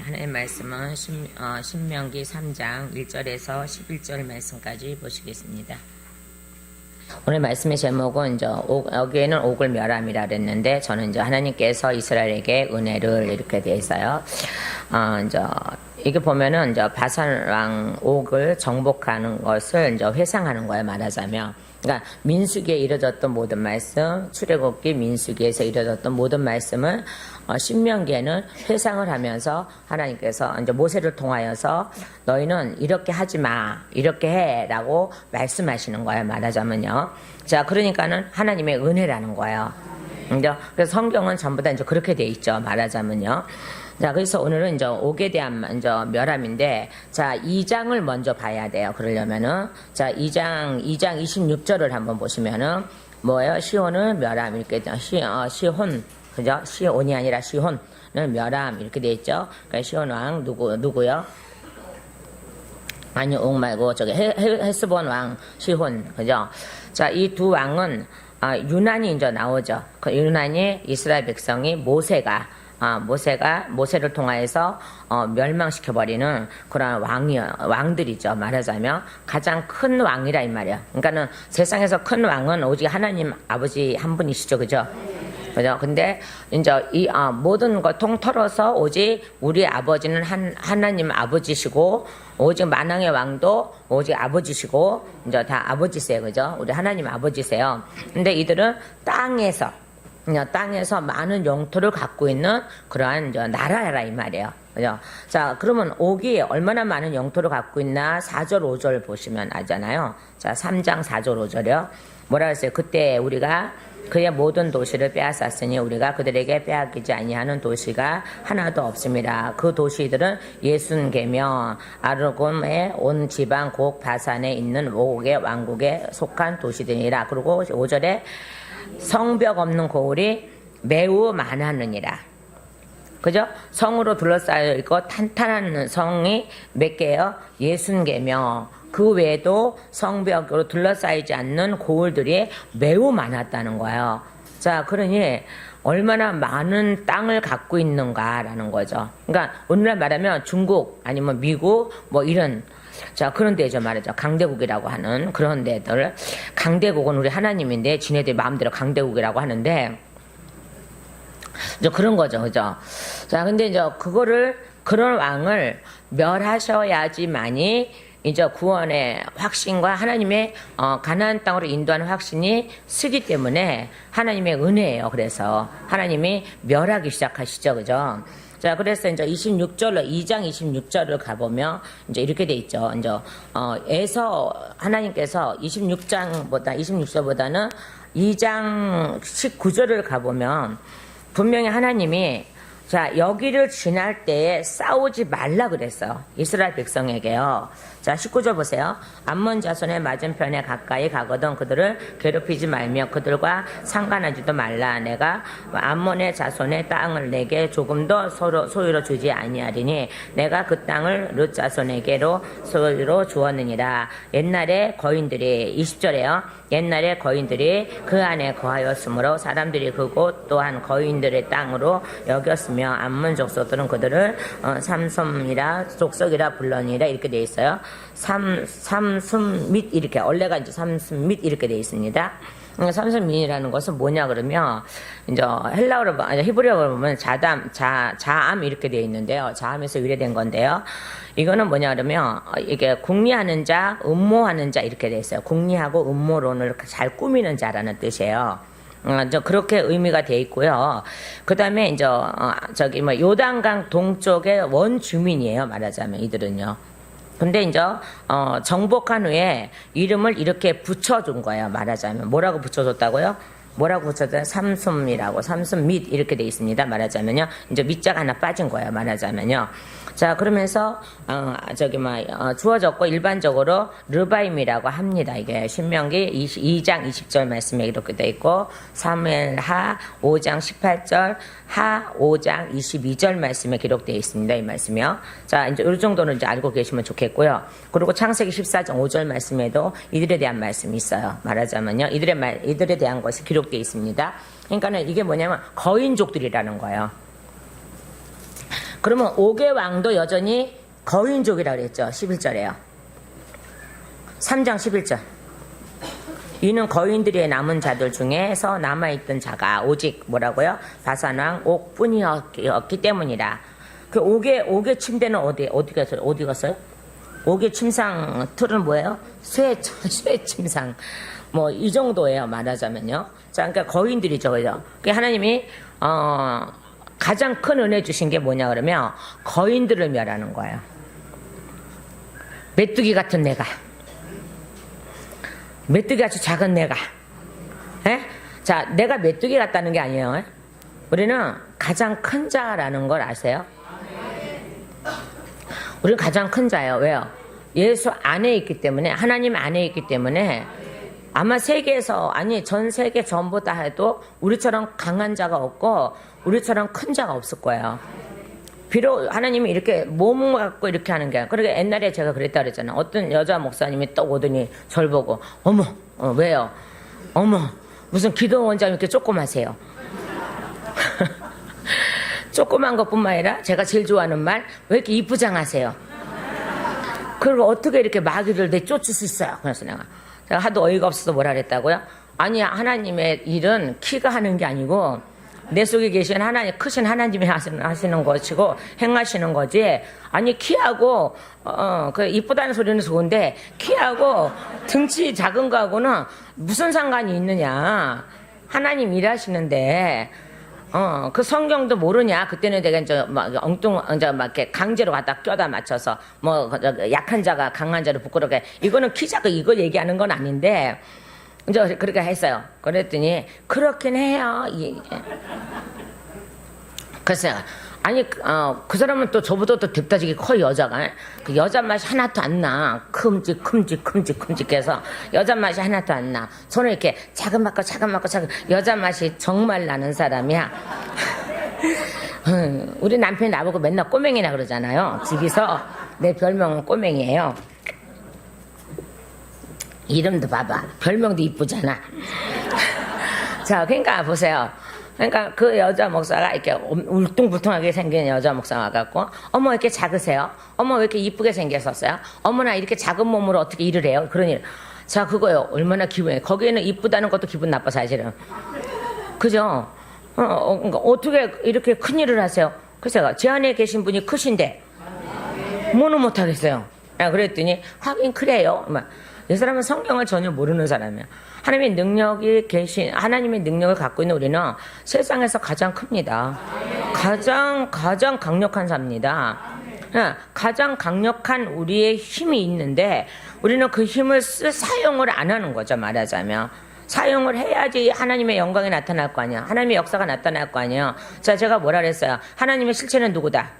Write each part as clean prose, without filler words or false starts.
하나님 말씀은 신명기 3장 1절에서 11절 말씀까지 보시겠습니다. 오늘 말씀의 제목은 여기에는 옥을 멸함이라 그랬는데 저는 하나님께서 이스라엘에게 은혜를 이렇게 돼 있어요. 이게 보면은 바산 왕 옥을 정복하는 것을 회상하는 거예요, 말하자면. 그러니까 민수기에 이루어졌던 모든 말씀, 출애굽기 민수기에서 이루어졌던 모든 말씀을 신명기에는 회상을 하면서 하나님께서 모세를 통하여서 너희는 이렇게 하지 마, 이렇게 해라고 말씀하시는 거예요, 말하자면요. 자, 그러니까는 하나님의 은혜라는 거예요. 그래서 성경은 전부 다 그렇게 돼 있죠, 말하자면요. 자, 그래서 오늘은 옥에 대한 멸함인데, 자, 2장을 먼저 봐야 돼요. 그러려면은, 자, 2장 26절을 한번 보시면은, 뭐예요? 시혼을 멸함, 이렇게, 시혼, 그죠? 시온이 아니라 시혼을 멸함, 이렇게 돼 있죠? 그러니까 시혼 왕, 누구요? 아니, 옥 말고, 헤스본 왕, 시혼, 그죠? 자, 이 두 왕은, 유난히 나오죠. 그 유난히 이스라엘 백성이 모세를 통하여서 멸망시켜버리는 그런 왕들이죠. 말하자면 가장 큰 왕이라 이 말이야. 그러니까는 세상에서 큰 왕은 오직 하나님 아버지 한 분이시죠, 그죠? 그죠? 근데 이 모든 걸 통틀어서 오직 우리 아버지는 하나님 아버지시고, 오직 만왕의 왕도 오직 아버지시고, 다 아버지세요, 그죠? 우리 하나님 아버지세요. 근데 이들은 땅에서 많은 영토를 갖고 있는 그러한 나라라 이 말이에요. 그죠? 자, 그러면 옥이 얼마나 많은 영토를 갖고 있나 4절 5절 보시면 알잖아요. 자, 3장 4절 5절이요. 뭐라 했어요? 그때 우리가 그의 모든 도시를 빼앗았으니 우리가 그들에게 빼앗기지 아니하는 도시가 하나도 없습니다. 그 도시들은 예순개며 아르곰의 온 지방 곡 바산에 있는 옥의 왕국에 속한 도시들이라. 그리고 5절에 성벽 없는 고을이 매우 많았느니라. 그죠? 성으로 둘러싸여 있고 탄탄한 성이 몇 개요? 60개며 그 외에도 성벽으로 둘러싸이지 않는 고을들이 매우 많았다는 거예요. 자, 그러니 얼마나 많은 땅을 갖고 있는가라는 거죠. 그러니까 오늘날 말하면 중국 아니면 미국 뭐 이런, 자, 그런 데죠, 말이죠. 강대국이라고 하는 그런 데들. 강대국은 우리 하나님인데 지네들 마음대로 강대국이라고 하는데, 그런 거죠, 그죠? 자, 근데 그런 왕을 멸하셔야지만이 구원의 확신과 하나님의 가나안 땅으로 인도하는 확신이 쓰기 때문에 하나님의 은혜예요. 그래서 하나님이 멸하기 시작하시죠, 그죠? 자, 그래서 2장 26절을 가보면 이렇게 돼 있죠. 하나님께서 26절보다는 2장 19절을 가보면 분명히 하나님이, 자, 여기를 지날 때에 싸우지 말라 그랬어요. 이스라엘 백성에게요. 자, 19절 보세요. 암몬 자손의 맞은편에 가까이 가거든 그들을 괴롭히지 말며 그들과 상관하지도 말라. 내가 암몬의 자손의 땅을 내게 조금도 소유로 주지 아니하리니 내가 그 땅을 룻 자손에게로 소유로 주었느니라. 옛날에 거인들이, 20절에요. 옛날에 거인들이 그 안에 거하였으므로 사람들이 그곳 또한 거인들의 땅으로 여겼으며 암몬 족속들은 그들을 삼섬이라 족속이라 불러니라. 이렇게 돼 있어요. 삼섬 및 이렇게, 원래가 삼섬 및 이렇게 돼 있습니다. 삼섬 밋이라는 것은 뭐냐 그러면 헬라어로, 히브리어로 보면 자암 이렇게 돼 있는데요. 자암에서 유래된 건데요. 이거는 뭐냐 그러면 이게 궁리하는 자, 음모하는 자 이렇게 돼 있어요. 궁리하고 음모론을 잘 꾸미는 자라는 뜻이에요. 그렇게 의미가 돼 있고요. 그 다음에 요단강 동쪽의 원주민이에요, 말하자면 이들은요. 근데 정복한 후에 이름을 이렇게 붙여준 거예요, 말하자면. 뭐라고 붙여줬다고요? 뭐라고 붙여줬어요? 삼섬이라고, 삼섬 밋 이렇게 돼 있습니다, 말하자면요. 밑자가 하나 빠진 거예요, 말하자면요. 자, 그러면서 주어졌고 일반적으로 르바임이라고 합니다. 이게 신명기 2장 20절 말씀에 이렇게 돼 있고, 사무엘하 5장 18절, 하 5장 22절 말씀에 기록되어 있습니다. 이 말씀이요. 자, 이 정도는 알고 계시면 좋겠고요. 그리고 창세기 14장 5절 말씀에도 이들에 대한 말씀이 있어요. 말하자면요. 이들에 대한 것이 기록되어 있습니다. 그러니까는 이게 뭐냐면 거인족들이라는 거예요. 그러면 5개 왕도 여전히 거인족이라고 그랬죠. 11절에요. 3장 11절. 이는 거인들의 남은 자들 중에서 남아있던 자가 오직 뭐라고요? 바산왕 옥뿐이었기 때문이라. 그 옥의 침대는 어디 갔어요? 옥의 침상 틀은 뭐예요? 쇠 침상. 뭐 이 정도예요, 말하자면요. 자, 그러니까 거인들이죠, 그죠? 그 하나님이 가장 큰 은혜 주신 게 뭐냐 그러면 거인들을 멸하는 거예요. 메뚜기 같은 내가, 메뚜기 같이 작은 내가, 에? 자, 내가 메뚜기 같다는 게 아니에요. 에? 우리는 가장 큰 자라는 걸 아세요? 우리는 가장 큰 자예요. 왜요? 예수 안에 있기 때문에, 하나님 안에 있기 때문에 아마 세계에서, 아니 전 세계 전부 다 해도 우리처럼 강한 자가 없고 우리처럼 큰 자가 없을 거예요. 비록 하나님이 이렇게 몸 갖고 이렇게 하는 게, 그러니까 옛날에 제가 그랬다 그랬잖아요. 어떤 여자 목사님이 딱 오더니 절 보고, 어머, 왜요? 어머, 무슨 기도 원장님 이렇게 조그마세요. 조그만 것뿐만 아니라 제가 제일 좋아하는 말, 왜 이렇게 이쁘장하세요? 그리고 어떻게 이렇게 마귀를 내쫓을 수 있어요? 그래서 내가 하도 어이가 없어서 뭐라 그랬다고요? 아니, 하나님의 일은 키가 하는 게 아니고 내 속에 계신 하나님, 크신 하나님이 하시는 것이고 행하시는 거지. 아니, 키하고 그 이쁘다는 소리는 좋은데 키하고 등치 작은 거하고는 무슨 상관이 있느냐. 하나님 일하시는데 그 성경도 모르냐? 그때는 내가 이제 막 이제 막 이렇게 강제로 갖다 껴다 맞춰서 뭐 약한 자가 강한 자를 부끄럽게, 이거는 키 작고 이거 얘기하는 건 아닌데 이제 그렇게 했어요. 그랬더니 그렇긴 해요. 글쎄요. 아니 그 사람은 또 저보다 또 득다지게 커, 여자가. 그 여자 맛이 하나도 안 나. 큼직해서 여자 맛이 하나도 안 나. 저는 이렇게 작은 여자 맛이 정말 나는 사람이야. 우리 남편이 나보고 맨날 꼬맹이라 그러잖아요. 집에서. 내 별명은 꼬맹이에요. 이름도 봐봐. 별명도 이쁘잖아. 자, 그러니까 보세요. 그러니까 그 여자 목사가 이렇게 울퉁불퉁하게 생긴 여자 목사가 와갖고, 어머, 이렇게 작으세요? 어머, 왜 이렇게 이쁘게 생겼었어요? 어머나, 이렇게 작은 몸으로 어떻게 일을 해요? 그런 일. 자, 그거요. 얼마나 기분이, 거기에는 이쁘다는 것도 기분 나빠, 사실은. 그죠? 그러니까 어떻게 이렇게 큰 일을 하세요? 그래서 제 안에 계신 분이 크신데, 뭐는 못하겠어요. 그랬더니, 하긴 그래요. 이 사람은 성경을 전혀 모르는 사람이야. 하나님의 능력이 계신, 하나님의 능력을 갖고 있는 우리는 세상에서 가장 큽니다. 가장 강력한 자입니다. 가장 강력한 우리의 힘이 있는데 우리는 그 힘을 사용을 안 하는 거죠, 말하자면. 사용을 해야지 하나님의 영광이 나타날 거 아니야. 하나님의 역사가 나타날 거 아니야. 자, 제가 뭐라 그랬어요? 하나님의 실체는 누구다?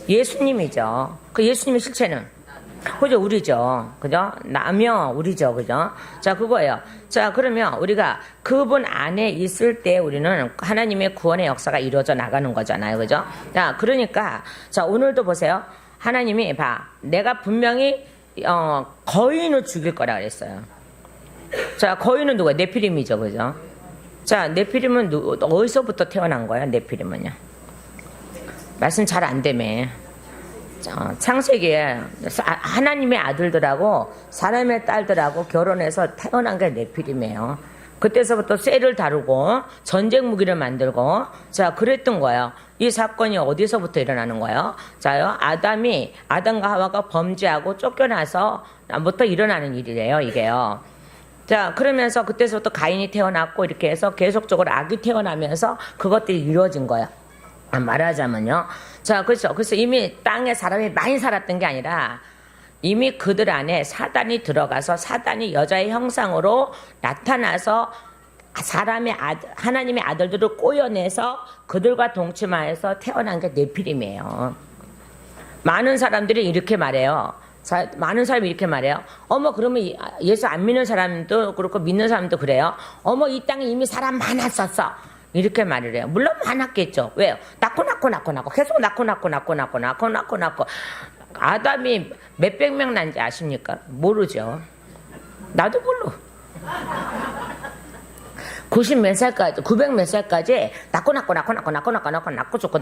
예수님이죠. 그 예수님의 실체는 그죠? 우리죠. 그죠? 나며 우리죠. 그죠? 자, 그거예요. 자, 그러면 우리가 그분 안에 있을 때 우리는 하나님의 구원의 역사가 이루어져 나가는 거잖아요. 그죠? 자, 그러니까, 자, 오늘도 보세요. 하나님이 내가 분명히, 거인을 죽일 거라 그랬어요. 자, 거인은 누구야? 네피림이죠. 그죠? 자, 네피림은 어디서부터 태어난 거야? 네피림은요? 말씀 잘 안 되매. 창세기에 하나님의 아들들하고 사람의 딸들하고 결혼해서 태어난 게 네피림이에요. 그때서부터 쇠를 다루고 전쟁 무기를 만들고, 자, 그랬던 거예요. 이 사건이 어디서부터 일어나는 거예요? 자요, 아담과 하와가 범죄하고 쫓겨나서부터 일어나는 일이래요, 이게요. 자, 그러면서 그때서부터 가인이 태어났고 이렇게 해서 계속적으로 악이 태어나면서 그것들이 이루어진 거예요. 말하자면요. 자, 그렇죠. 그래서 이미 땅에 사람이 많이 살았던 게 아니라 이미 그들 안에 사단이 들어가서 사단이 여자의 형상으로 나타나서 하나님의 아들들을 꼬여내서 그들과 동침하여서 태어난 게 네피림이에요. 많은 사람들이 이렇게 말해요. 많은 사람이 이렇게 말해요. 어머, 그러면 예수 안 믿는 사람도 그렇고 믿는 사람도 그래요. 어머, 이 땅에 이미 사람 많았었어. 이렇게 말을 해요. 물론 많았겠죠. 왜요? 낳고 계속 낳고. 아담이 몇백 명 난지 아십니까? 모르죠. 나도 몰라. 90 몇 살까지, 900 몇 살까지 낳고 죽고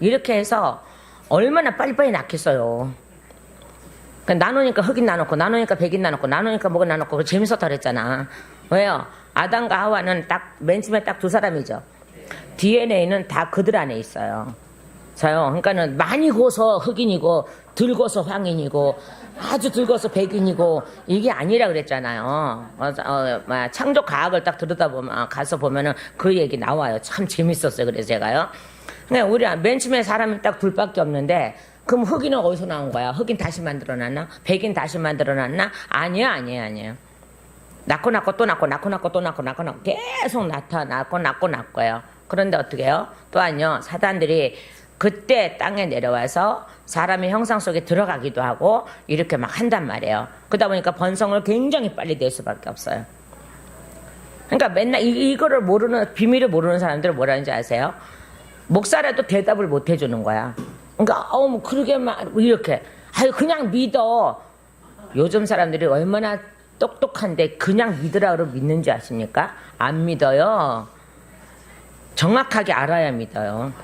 이렇게 해서 얼마나 빨리빨리 낳겠어요. 나누니까 흑인 나누고, 나누니까 백인 나누고, 나누니까 뭐가 나누고, 재밌었다 그랬잖아. 왜요? 아담과 하와는 맨 처음에 딱 두 사람이죠. DNA는 다 그들 안에 있어요. 자요. 그러니까는 많이 고서 흑인이고, 늙어서 황인이고, 아주 늙어서 백인이고, 이게 아니라 그랬잖아요. 창조 과학을 딱 들여다보면, 가서 보면은 그 얘기 나와요. 참 재밌었어요. 그래서 제가요. 그냥 우리 맨 처음에 사람이 딱 둘밖에 없는데, 그럼 흑인은 어디서 나온 거야? 흑인 다시 만들어놨나? 백인 다시 만들어놨나? 아니에요. 낳고 또 낳고 계속 낳고요. 그런데 어떻게 해요? 또한요, 사단들이 그때 땅에 내려와서 사람의 형상 속에 들어가기도 하고 이렇게 막 한단 말이에요. 그러다 보니까 번성을 굉장히 빨리 낼 수밖에 없어요. 그러니까 맨날 이거를 비밀을 모르는 사람들은 뭐라는지 아세요? 목사라도 대답을 못 해주는 거야. 그러니까 뭐 그러게 이렇게 그냥 믿어. 요즘 사람들이 얼마나 똑똑한데 그냥 믿으라 그러면 믿는지 아십니까? 안 믿어요. 정확하게 알아야 믿어요.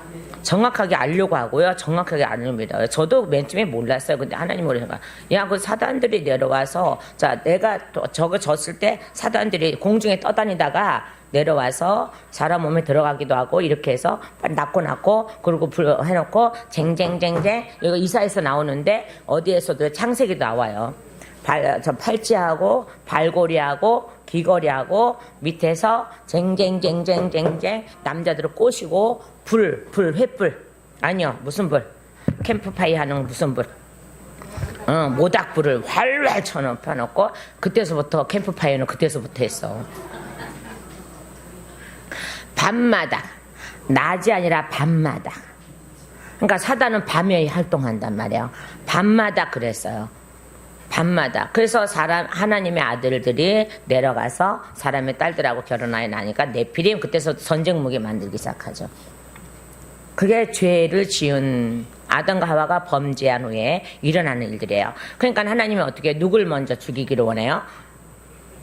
정확하게 알려고 하고요. 정확하게 안 믿어요. 저도 맨 처음에 몰랐어요. 근데 하나님 모르니까 그 사단들이 내려와서 내가 저거 졌을 때 사단들이 공중에 떠다니다가 내려와서 사람 몸에 들어가기도 하고 이렇게 해서 낳고 그리고 불 해놓고 쟁쟁쟁쟁 이거 이사에서 나오는데 어디에서도 창세기도 나와요. 팔찌하고 발고리하고 귀걸이하고 밑에서 쟁쟁쟁쟁쟁쟁 남자들을 꼬시고 횃불 아니요 무슨 불 캠프파이 하는 무슨 불 모닥불을 활활 펴놓고 그때서부터 캠프파이어는 그때서부터 했어. 밤마다 낮이 아니라 밤마다. 그러니까 사단은 밤에 활동한단 말이에요. 밤마다 그랬어요. 밤마다. 그래서 하나님의 아들들이 내려가서 사람의 딸들하고 결혼하여 나니까 네피림 그때서 전쟁 무기 만들기 시작하죠. 그게 죄를 지은 아담과 하와가 범죄한 후에 일어나는 일들이에요. 그러니까 하나님이 어떻게 누굴 먼저 죽이기를 원해요?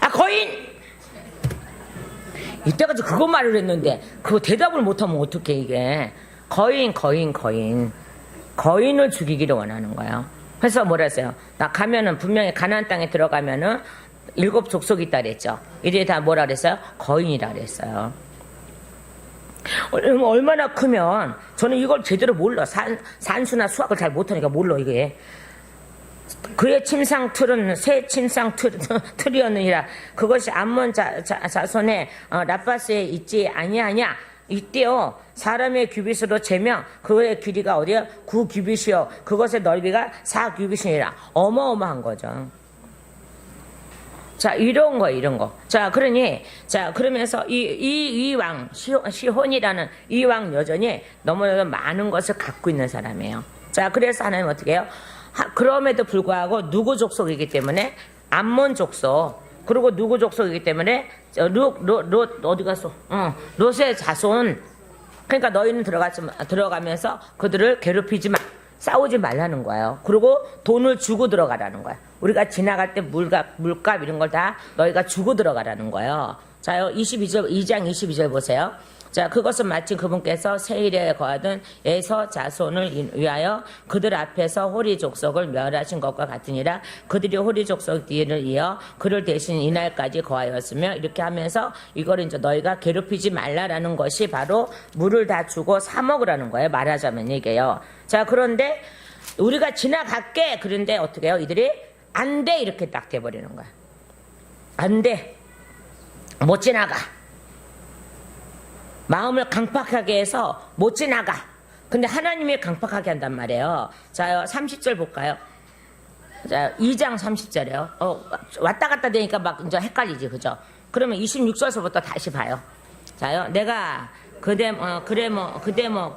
거인! 이때까지 그거 말을 했는데 그거 대답을 못하면 어떡해 이게. 거인을 죽이기를 원하는 거예요. 그래서 뭐라 했어요? 나 가면은 분명히 가나안 땅에 들어가면은 7 족속이 있다 그랬죠. 이제 다 뭐라 그랬어요? 거인이라 그랬어요. 얼마나 크면 저는 이걸 제대로 몰라. 산수나 수학을 잘 못하니까 몰라 이게. 그의 침상 틀은 새 침상 틀이었느니라. 그것이 암몬 자손의 라파스에 있지 아니하냐. 이때요 사람의 규빗으로 재면 그의 길이가 어디야? 9규빗이요 그것의 넓이가 4규빗이니라. 어마어마한 거죠. 자 이런 거. 자 그러니 그러면서 이 왕 시혼이라는 이 왕 여전히 너무나도 많은 것을 갖고 있는 사람이에요. 자 그래서 하나님 어떻게 해요? 그럼에도 불구하고 누구 족속이기 때문에 암몬 족속 그리고 누구 족속이기 때문에 롯 어디 갔어? 롯의 자손. 그러니까 너희는 들어가면서 그들을 괴롭히지 마. 싸우지 말라는 거예요. 그리고 돈을 주고 들어가라는 거야. 우리가 지나갈 때 물값 이런 걸 다 너희가 주고 들어가라는 거예요. 자요 2장 22절 보세요. 자 그것은 마침 그분께서 세일에 거하던 에서 자손을 위하여 그들 앞에서 호리 족속을 멸하신 것과 같으니라. 그들이 호리 족속 뒤를 이어 그를 대신 이날까지 거하였으며 이렇게 하면서 이걸 이제 너희가 괴롭히지 말라라는 것이 바로 물을 다 주고 사 먹으라는 거예요. 말하자면 이게요. 자 그런데 우리가 지나갈게. 그런데 어떻게 해요? 이들이 안 돼 이렇게 딱 돼버리는 거야. 안 돼. 못 지나가. 마음을 강팍하게 해서 못 지나가. 근데 하나님이 강팍하게 한단 말이에요. 자 30절 볼까요? 자 2장 30절이에요. 왔다 갔다 되니까 막 이제 헷갈리지 그죠? 그러면 26절서부터 다시 봐요. 자요 내가 그대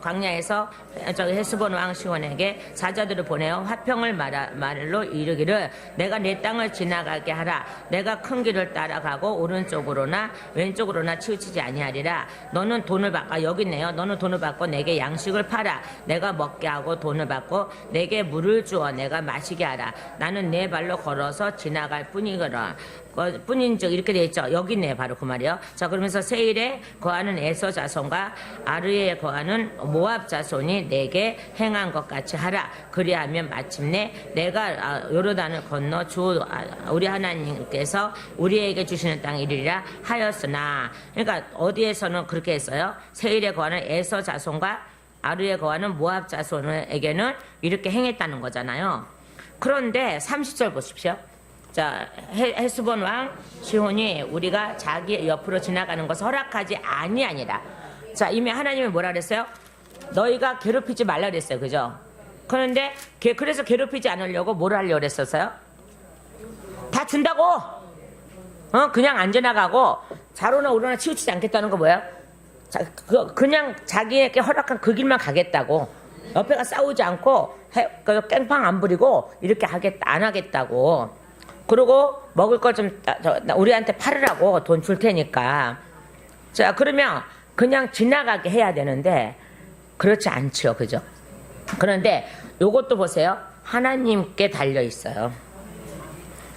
광야에서 저기 헤스본 왕 시온에게 사자들을 보내어 화평을 말로 이르기를 내가 내 땅을 지나가게 하라. 내가 큰 길을 따라가고 오른쪽으로나 왼쪽으로나 치우치지 아니하리라. 너는 돈을 받고 여기 있네요. 너는 돈을 받고 내게 양식을 팔아. 내가 먹게 하고 돈을 받고 내게 물을 주어 내가 마시게 하라. 나는 내 발로 걸어서 지나갈 뿐이거라. 뿐인즉 이렇게 되어 있죠. 여기 있네요. 바로 그 말이요. 자, 그러면서 세일에 거하는 에서 자손과 아르에 거하는 모압 자손이 내게 행한 것 같이 하라. 그리하면 마침내 내가 요르단을 건너 우리 하나님께서 우리에게 주시는 땅 이르리라 하였으나, 그러니까 어디에서는 그렇게 했어요. 세일에 거하는 에서 자손과 아르에 거하는 모압 자손에게는 이렇게 행했다는 거잖아요. 그런데 30절 보십시오. 자, 헤스본 왕 시혼이 우리가 자기 옆으로 지나가는 것을 허락하지 아니하니라. 자, 이미 하나님이 뭐라 그랬어요? 너희가 괴롭히지 말라 그랬어요. 그죠? 그런데 그래서 괴롭히지 않으려고 뭘 하려고 그랬었어요? 다 준다고! 그냥 안 지나가고 자로나 우로나 치우치지 않겠다는 거 뭐예요? 그냥 자기에게 허락한 그 길만 가겠다고. 옆에가 싸우지 않고 깽판 안 부리고 이렇게 안 하겠다고. 그리고 먹을 거 좀 우리한테 팔으라고 돈 줄 테니까. 자, 그러면 그냥 지나가게 해야 되는데 그렇지 않죠. 그죠? 그런데 요것도 보세요. 하나님께 달려 있어요.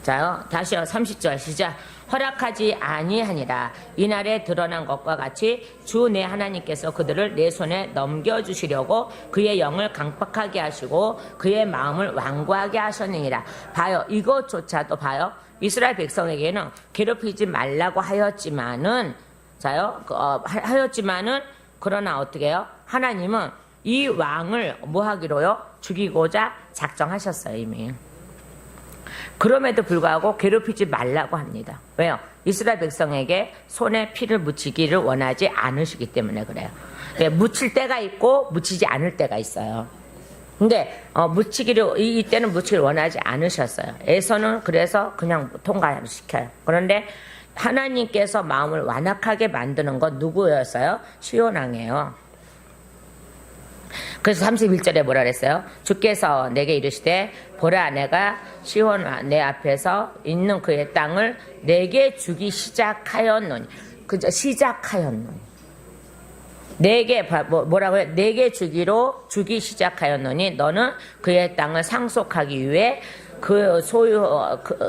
자요, 다시요. 30절 시작. 허락하지 아니하니라. 이날에 드러난 것과 같이 주 내 하나님께서 그들을 내 손에 넘겨주시려고 그의 영을 강팍하게 하시고 그의 마음을 완고하게 하셨느니라. 봐요. 이것조차도 봐요. 이스라엘 백성에게는 괴롭히지 말라고 하였지만은, 자요, 하였지만은, 그러나 어떻게 해요? 하나님은 이 왕을 뭐 하기로요? 죽이고자 작정하셨어요, 이미. 그럼에도 불구하고 괴롭히지 말라고 합니다. 왜요? 이스라엘 백성에게 손에 피를 묻히기를 원하지 않으시기 때문에 그래요. 묻힐 때가 있고 묻히지 않을 때가 있어요. 근데 이때는 묻히기를 원하지 않으셨어요. 에서는 그래서 그냥 통과를 시켜요. 그런데 하나님께서 마음을 완악하게 만드는 건 누구였어요? 시온 왕이에요. 그래서 31절에 뭐라 그랬어요? 주께서 내게 이르시되 보라, 내가 시온 내 앞에서 있는 그의 땅을 내게 주기 시작하였노니. 그죠? 시작하였노니. 내게 뭐라고요? 내게 주기 시작하였노니 너는 그의 땅을 상속하기 위해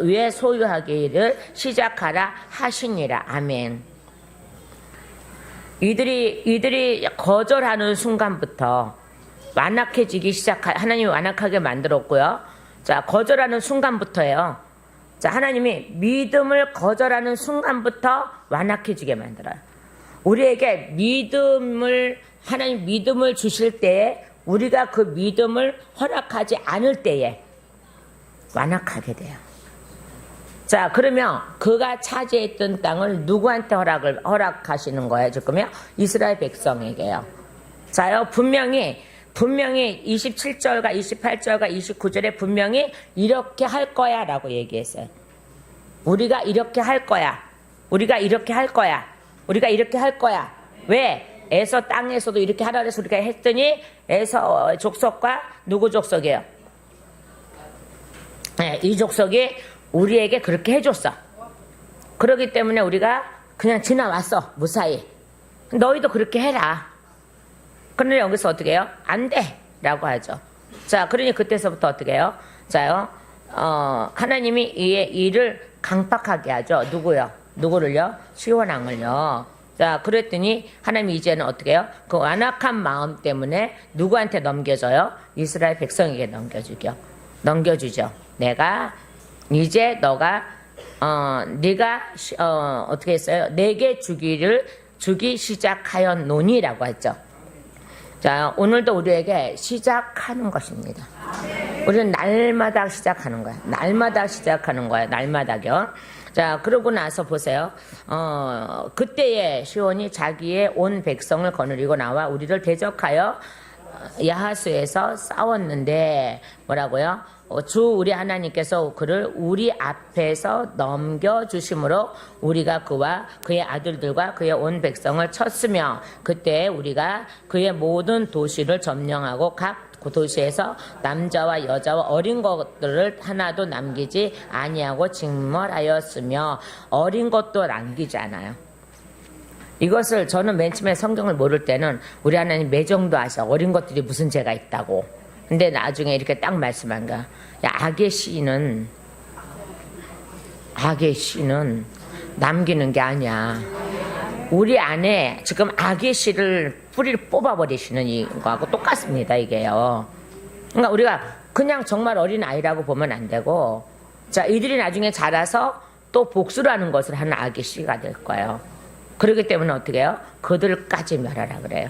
위에 소유하기를 시작하라 하시니라. 아멘. 이들이 거절하는 순간부터 완악해지기 하나님이 완악하게 만들었고요. 자, 거절하는 순간부터예요. 자, 하나님이 믿음을 거절하는 순간부터 완악해지게 만들어요. 우리에게 하나님 믿음을 주실 때에 우리가 그 믿음을 허락하지 않을 때에 완악하게 돼요. 자, 그러면 그가 차지했던 땅을 누구한테 허락하시는 거예요? 지금요? 이스라엘 백성에게요. 자요, 분명히 27절과 28절과 29절에 분명히 이렇게 할 거야 라고 얘기했어요. 우리가 이렇게 할 거야. 우리가 이렇게 할 거야. 우리가 이렇게 할 거야. 왜? 에서 땅에서도 이렇게 하라 그래서 우리가 했더니 에서 족속과 누구 족속이에요? 네, 이 족속이 우리에게 그렇게 해줬어. 그렇기 때문에 우리가 그냥 지나왔어. 무사히. 너희도 그렇게 해라. 그런데 여기서 어떻게 해요? 안 돼! 라고 하죠. 자, 그러니 그때서부터 어떻게 해요? 자요, 하나님이 이 일을 강팍하게 하죠. 누구를요? 시온 왕을요. 자, 그랬더니 하나님이 이제는 어떻게 해요? 그 완악한 마음 때문에 누구한테 넘겨줘요? 이스라엘 백성에게 넘겨주죠. 네가 어떻게 했어요? 내게 주기 시작하였노니라고 했죠. 자, 오늘도 우리에게 시작하는 것입니다. 우리는 날마다 시작하는 거야. 날마다요. 자, 그러고 나서 보세요. 그때에 시온이 자기의 온 백성을 거느리고 나와 우리를 대적하여 야하수에서 싸웠는데 뭐라고요? 주 우리 하나님께서 그를 우리 앞에서 넘겨주심으로 우리가 그와 그의 아들들과 그의 온 백성을 쳤으며 그때 우리가 그의 모든 도시를 점령하고 각 도시에서 남자와 여자와 어린 것들을 하나도 남기지 아니하고 직멸하였으며 어린 것도 남기지 않아요. 이것을 저는 맨 처음에 성경을 모를 때는 우리 하나님 매정도 아셔. 어린 것들이 무슨 죄가 있다고. 근데 나중에 이렇게 딱 말씀한 거야. 야, 악의 씨는 남기는 게 아니야. 우리 안에 지금 악의 씨를 뿌리를 뽑아버리시는 이거하고 똑같습니다, 이게요. 그러니까 우리가 그냥 정말 어린 아이라고 보면 안 되고, 자, 이들이 나중에 자라서 또 복수를 하는 것을 하는 악의 씨가 될 거예요. 그렇기 때문에 어떻게 해요? 그들까지 멸하라 그래요.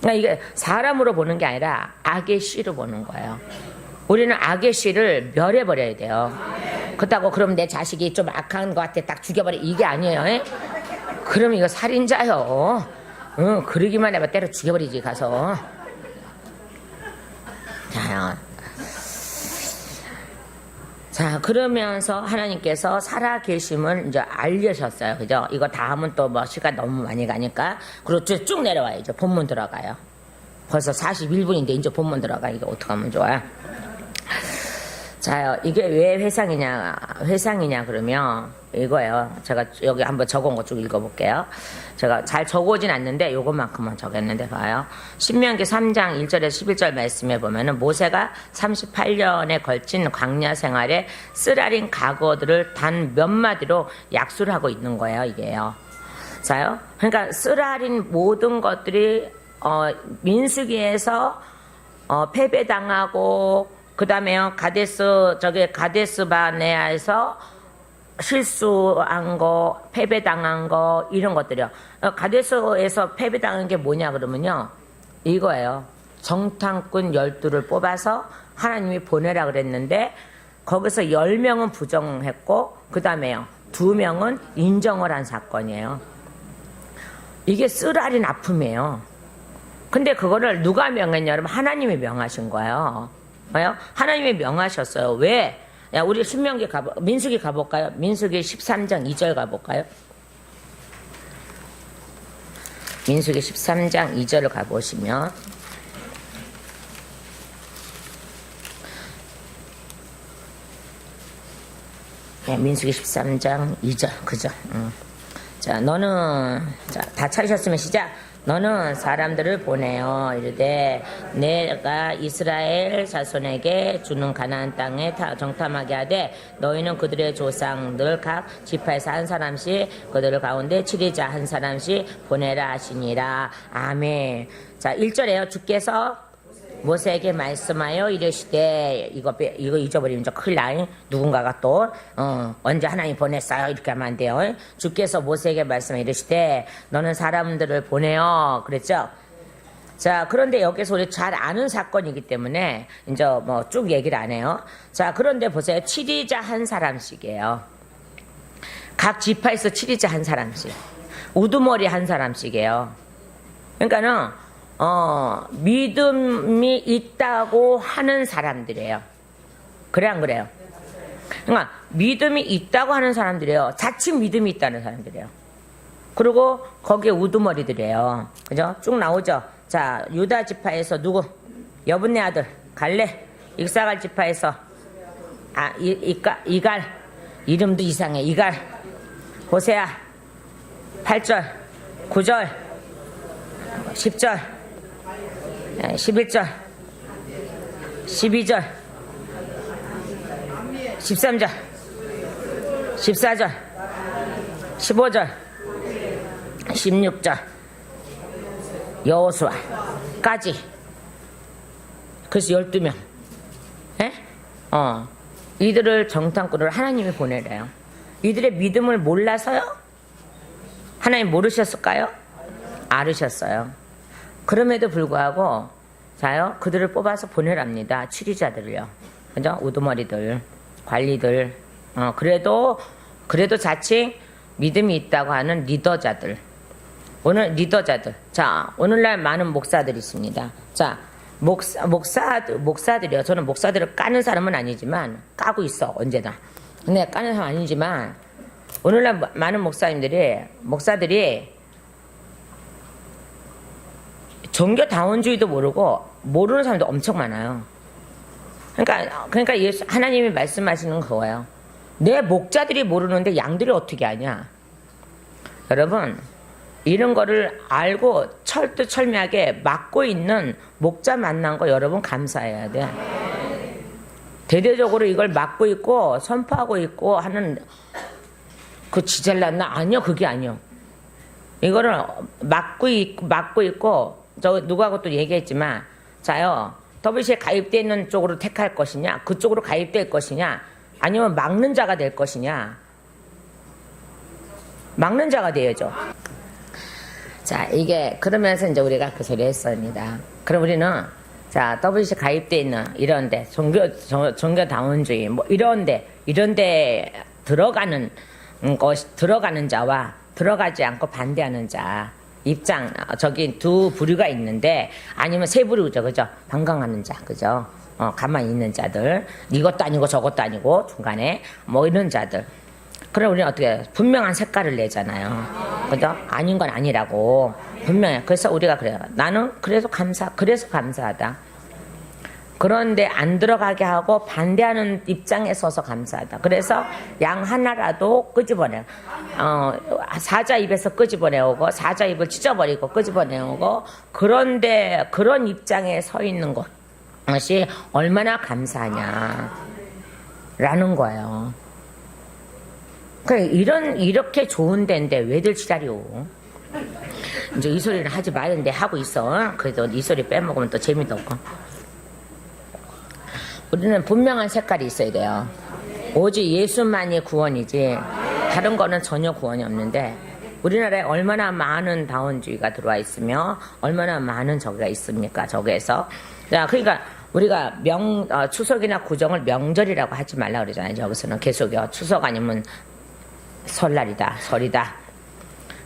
그러니까 이게 사람으로 보는 게 아니라 악의 씨로 보는 거예요. 우리는 악의 씨를 멸해버려야 돼요. 그렇다고 그럼 내 자식이 좀 악한 것 같아 딱 죽여버려 이게 아니에요. 에? 그럼 이거 살인자요. 그러기만 해봐 때려 죽여버리지 가서. 자, 그러면서 하나님께서 살아계심을 이제 알려셨어요. 그죠? 이거 다 하면 또 뭐 시간 너무 많이 가니까. 그리고 쭉 내려와요. 이제 본문 들어가요. 벌써 41분인데 이제 본문 들어가. 이거 어떡하면 좋아요? 자, 이게 왜 회상이냐 그러면 이거예요. 제가 여기 한번 적은 거 쭉 읽어볼게요. 제가 잘 적어오진 않는데 요것만큼만 적었는데 봐요. 신명기 3장 1절에서 11절 말씀에 보면은 모세가 38년에 걸친 광야 생활에 쓰라린 과거들을 단 몇 마디로 약수를 하고 있는 거예요, 이게요. 자요. 그러니까 쓰라린 모든 것들이 민수기에서 패배당하고 그 다음에요 가데스 바네아에서 실수한 거, 패배당한 거, 이런 것들이요. 가데스에서 패배당한 게 뭐냐 그러면요. 이거예요. 정탐꾼 12를 뽑아서 하나님이 보내라 그랬는데, 거기서 10명은 부정했고, 그 다음에요. 2명은 인정을 한 사건이에요. 이게 쓰라린 아픔이에요. 근데 그거를 누가 명했냐, 그러면 하나님이 명하신 거예요. 왜요? 하나님이 명하셨어요. 왜? 야, 우리 민수기 가볼까요? 민수기 13장 2절 가볼까요? 민수기 13장 2절을 가보시면, 네, 민수기 13장 2절, 그죠? 자, 다 찾으셨으면 시작. 너는 사람들을 보내어 이르되 내가 이스라엘 자손에게 주는 가나안 땅에 정탐하게 하되 너희는 그들의 조상들 각 지파에서 한 사람씩 그들 가운데 치리자 한 사람씩 보내라 하시니라. 아멘. 자, 1절에요. 주께서 모세에게 말씀하여 이르시되, 이거 잊어버리면 저 큰일 나. 누군가가 또 언제 하나님 보냈어요 이렇게 하면 안 돼요. 주께서 모세에게 말씀하여 이르시되 너는 사람들을 보내어 그랬죠. 자, 그런데 여기서 우리 잘 아는 사건이기 때문에 이제 뭐 쭉 얘기를 안 해요. 자, 그런데 보세요. 치리자 한 사람씩이에요. 각 지파에서 치리자 한 사람씩, 우두머리 한 사람씩이에요. 그러니까는 믿음이 있다고 하는 사람들이에요. 그래, 안 그래요? 그러니까 믿음이 있다고 하는 사람들이에요. 자칫 믿음이 있다는 사람들이에요. 그리고 거기에 우두머리들이에요. 그죠? 쭉 나오죠? 자, 유다 지파에서 누구? 여분네 아들 갈래. 익사갈 지파에서 이갈, 이름도 이상해. 이갈. 호세아 8절 9절 10절 11절 12절 13절 14절 15절 16절 여호수아까지. 그래서 12명. 에? 이들을 정탐꾼을 하나님이 보내래요. 이들의 믿음을 몰라서요? 하나님 모르셨을까요? 알으셨어요. 그럼에도 불구하고 자요, 그들을 뽑아서 보내랍니다. 치리자들을요. 그죠? 우두머리들, 관리들. 그래도 자칭 믿음이 있다고 하는 리더자들. 오늘날 많은 목사들이 있습니다. 자, 목사들이요. 저는 목사들을 까는 사람은 아니지만, 까고 있어, 언제나. 근데 까는 사람 아니지만, 오늘날 많은 목사들이 종교다원주의도 모르고, 모르는 사람도 엄청 많아요. 그러니까 하나님이 말씀하시는 그거예요. 내 목자들이 모르는데 양들이 어떻게 아냐. 여러분, 이런 거를 알고 철두철미하게 막고 있는 목자 만난 거 여러분 감사해야 돼. 대대적으로 이걸 막고 있고 선포하고 있고 하는 그 지잘났나? 아니요, 그게 아니요. 이거를 막고 있고 저 누구하고 또 얘기했지만, 자요, WC에 가입되어 있는 쪽으로 택할 것이냐, 그쪽으로 가입될 것이냐, 아니면 막는 자가 될 것이냐. 막는 자가 되어야죠. 자, 이게 그러면서 이제 우리가 그 소리 했습니다. 그럼 우리는 자, WC 가입되어 있는 이런데 종교다원주의 뭐 이런데 들어가는 자와 들어가지 않고 반대하는 자 입장, 저기 두 부류가 있는데, 아니면 세 부류죠, 그죠? 방황하는 자, 그죠? 가만히 있는 자들, 이것도 아니고 저것도 아니고 중간에 뭐 이런 자들. 그럼 우리는 어떻게 분명한 색깔을 내잖아요, 그죠? 아닌 건 아니라고 분명해. 그래서 우리가 그래요. 나는 그래서 감사하다. 그런데 안 들어가게 하고 반대하는 입장에 서서 감사하다. 그래서 양 하나라도 끄집어내요. 사자 입에서 끄집어내오고 사자 입을 찢어버리고 끄집어내오고, 그런데 그런 입장에 서 있는 것이 얼마나 감사하냐 라는 거예요. 그래, 이렇게 좋은 데인데 왜들 지랄이오. 이제 이 소리는 하지 말는데 하고 있어. 그래도 이 소리 빼먹으면 또 재미도 없고. 우리는 분명한 색깔이 있어야 돼요. 오직 예수만이 구원이지 다른 거는 전혀 구원이 없는데, 우리나라에 얼마나 많은 다원주의가 들어와 있으며 얼마나 많은 저기가 있습니까, 저기에서. 자, 그러니까 우리가 추석이나 구정을 명절이라고 하지 말라 그러잖아요. 여기서는 계속요. 추석 아니면 설날이다, 설이다.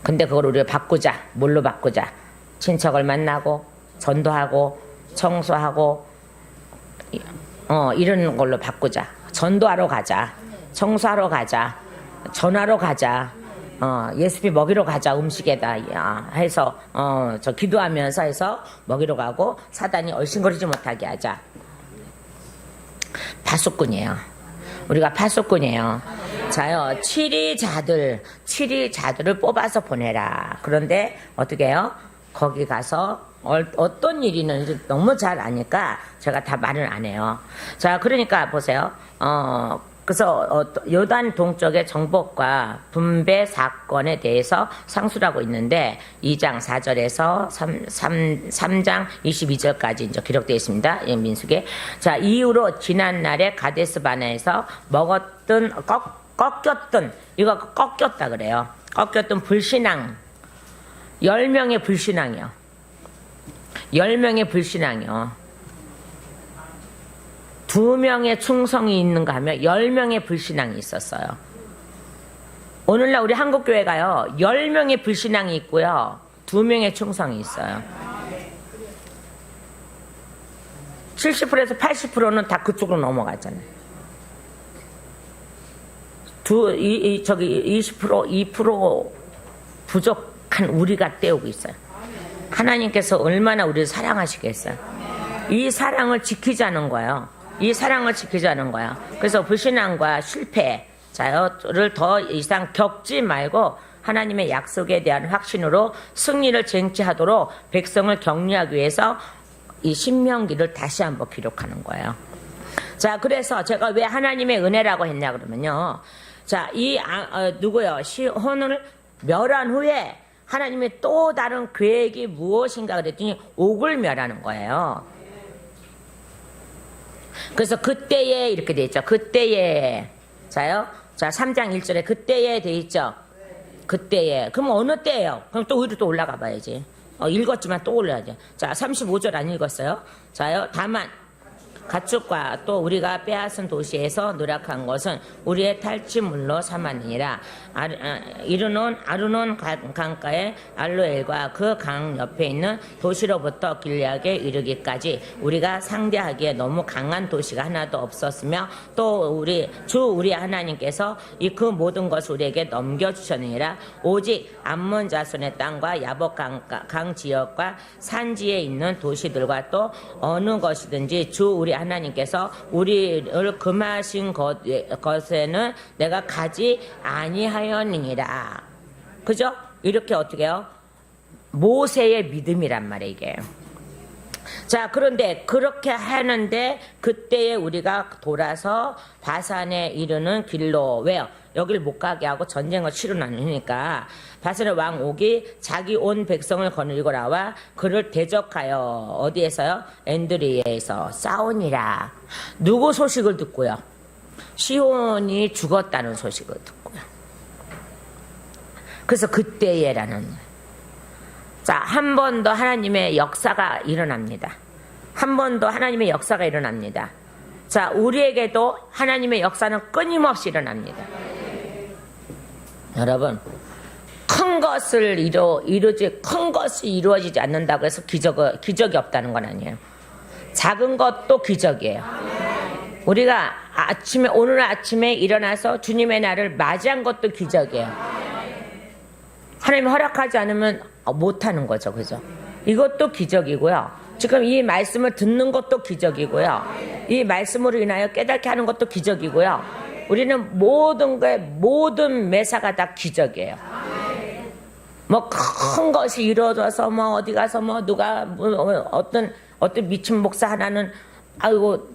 근데 그걸 우리가 바꾸자. 뭘로 바꾸자? 친척을 만나고 전도하고 청소하고 이런 걸로 바꾸자. 전도하러 가자, 청소하러 가자, 전하러 가자, 예수비 먹이러 가자, 음식에다 해서 저 기도하면서 해서 먹이러 가고 사단이 얼씬거리지 못하게 하자. 파수꾼이에요. 우리가 파수꾼이에요. 자요, 7위자들을 뽑아서 보내라. 그런데 어떻게 해요? 거기 가서 어떤 일이 있는지 너무 잘 아니까 제가 다 말을 안 해요. 자, 그러니까 보세요. 그래서 요단 동쪽의 정복과 분배 사건에 대해서 상수라고 있는데 2장 4절에서 3장 22절까지 이제 기록되어 있습니다. 민수기에. 자, 이후로 지난날에 가데스 바네에서 먹었던 꺾였던, 이거 꺾였다 그래요. 꺾였던 불신앙 10명의 불신앙이요. 10명의 불신앙이요. 2명의 충성이 있는가 하면 10명의 불신앙이 있었어요. 오늘날 우리 한국교회가요, 10명의 불신앙이 있고요, 2명의 충성이 있어요. 70%에서 80%는 다 그쪽으로 넘어가잖아요. 20% 2% 부족한 우리가 때우고 있어요. 하나님께서 얼마나 우리를 사랑하시겠어요. 이 사랑을 지키자는 거예요. 이 사랑을 지키자는 거야. 그래서 불신앙과 실패를 더 이상 겪지 말고 하나님의 약속에 대한 확신으로 승리를 쟁취하도록 백성을 격려하기 위해서 이 신명기를 다시 한번 기록하는 거예요. 자, 그래서 제가 왜 하나님의 은혜라고 했냐 그러면요. 자, 누구요? 시혼을 멸한 후에 하나님의 또 다른 계획이 무엇인가 그랬더니 옥을 멸하는 거예요. 그래서 그때에 이렇게 돼 있죠. 그때에. 자요. 자, 3장 1절에 그때에 돼 있죠. 그때에. 그럼 어느 때예요? 그럼 또 위로 또 올라가 봐야지. 읽었지만 또 올라야죠. 자, 35절 안 읽었어요? 자요. 다만 가축과 또 우리가 빼앗은 도시에서 누락한 것은 우리의 탈취물로 삼았느니라. 이르논 아르논 강가의 알로엘과 그 강 옆에 있는 도시로부터 길리앗에 이르기까지 우리가 상대하기에 너무 강한 도시가 하나도 없었으며 또 우리 하나님께서 이 그 모든 것을 우리에게 넘겨주셨느니라. 오직 암몬 자손의 땅과 야복 강 지역과 산지에 있는 도시들과 또 어느 것이든지 주 우리 하나님께서 우리를 금하신 것에는 내가 가지 아니하였느니라. 그죠? 이렇게 어떻게 해요? 모세의 믿음이란 말이에요, 이게. 자, 그런데 그렇게 하는데 그때에 우리가 돌아서 바산에 이르는 길로, 왜요? 여길 못 가게 하고 전쟁을 치르나니까 바산의 왕 옥이 자기 온 백성을 거느리고 나와 그를 대적하여 어디에서요? 엔드리에서 싸우니라. 누구 소식을 듣고요? 시온이 죽었다는 소식을 듣고요. 그래서 그때에라는, 자, 한 번 더 하나님의 역사가 일어납니다. 한 번 더 하나님의 역사가 일어납니다. 자, 우리에게도 하나님의 역사는 끊임없이 일어납니다. 여러분, 큰 것을 큰 것이 이루어지지 않는다고 해서 기적이 없다는 건 아니에요. 작은 것도 기적이에요. 우리가 오늘 아침에 일어나서 주님의 날을 맞이한 것도 기적이에요. 하나님 허락하지 않으면 못하는 거죠. 그죠? 이것도 기적이고요. 지금 이 말씀을 듣는 것도 기적이고요. 이 말씀으로 인하여 깨닫게 하는 것도 기적이고요. 우리는 모든 매사가 다 기적이에요. 뭐 큰 것이 이루어져서 뭐 어디 가서 뭐 누가 어떤 미친 목사 하나는 아이고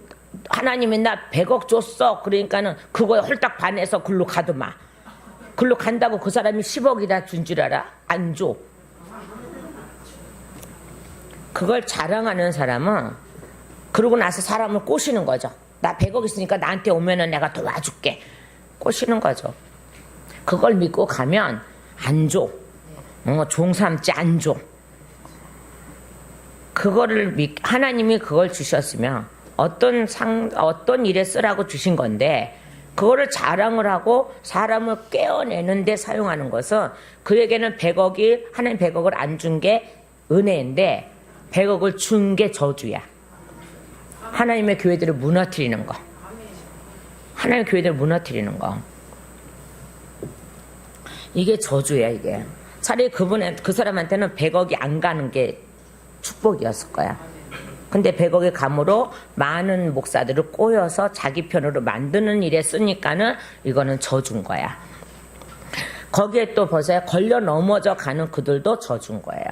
하나님이 나 100억 줬어. 그러니까는 그거에 홀딱 반해서 글로 가더마. 글로 간다고 그 사람이 10억이나 준 줄 알아? 안 줘. 그걸 자랑하는 사람은 그러고 나서 사람을 꼬시는 거죠. 나 100억 있으니까 나한테 오면은 내가 도와줄게. 꼬시는 거죠. 그걸 믿고 가면 안 줘. 종삼지 안 줘. 하나님이 그걸 주셨으면 어떤 일에 쓰라고 주신 건데, 그거를 자랑을 하고 사람을 깨어내는데 사용하는 것은 그에게는 하나님 100억을 안 준 게 은혜인데 100억을 준 게 저주야. 하나님의 교회들을 무너뜨리는 거. 하나님의 교회들을 무너뜨리는 거. 이게 저주야, 이게. 차라리 그 사람한테는 100억이 안 가는 게 축복이었을 거야. 근데 100억의 감으로 많은 목사들을 꼬여서 자기 편으로 만드는 일에 쓰니까는 이거는 저준 거야. 거기에 또 벌써 걸려 넘어져 가는 그들도 저준 거예요.